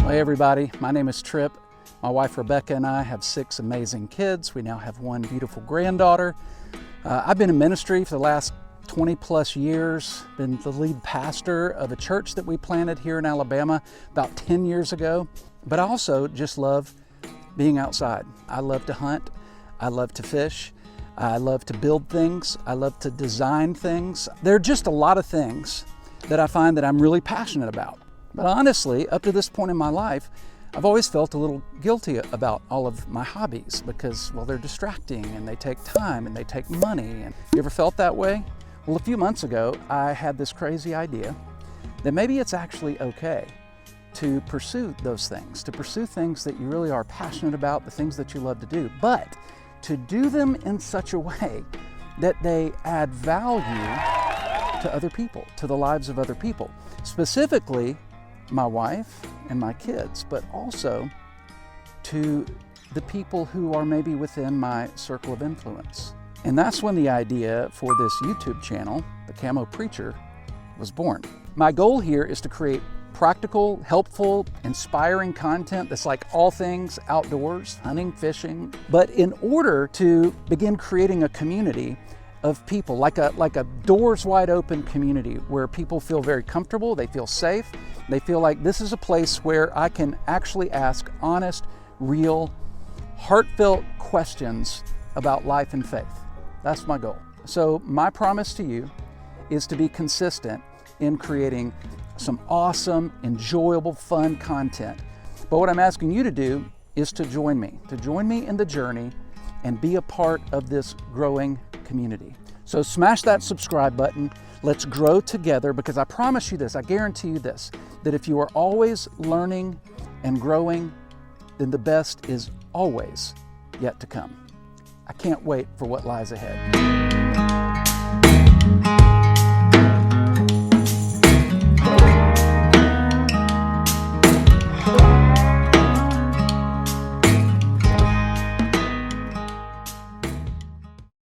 Hey everybody, my name is Trip. My wife Rebecca and I have 6 amazing kids. We now have 1 beautiful granddaughter. I've been in ministry for the last 20 plus years, been the lead pastor of a church that we planted here in Alabama about 10 years ago. But I also just love being outside. I love to hunt, I love to fish, I love to build things, I love to design things. There are just a lot of things that I find that I'm really passionate about. But honestly, up to this point in my life, I've always felt a little guilty about all of my hobbies because, well, they're distracting and they take time and they take money. And you ever felt that way? Well, a few months ago, I had this crazy idea that maybe it's actually okay to pursue those things, to pursue things that you really are passionate about, the things that you love to do, but to do them in such a way that they add value to other people, to the lives of other people, specifically my wife and my kids, but also to the people who are maybe within my circle of influence. And that's when the idea for this YouTube channel, the Camo Preacher, was born. My goal here is to create practical, helpful, inspiring content that's like all things outdoors, hunting, fishing. But in order to begin creating a community of people, like a doors wide open community where people feel very comfortable, they feel safe, they feel like this is a place where I can actually ask honest, real, heartfelt questions about life and faith. That's my goal. So my promise to you is to be consistent in creating some awesome, enjoyable, fun content. But what I'm asking you to do is to join me in the journey and be a part of this growing community. So smash that subscribe button. Let's grow together, because I promise you this, I guarantee you this, that if you are always learning and growing, then the best is always yet to come. I can't wait for what lies ahead.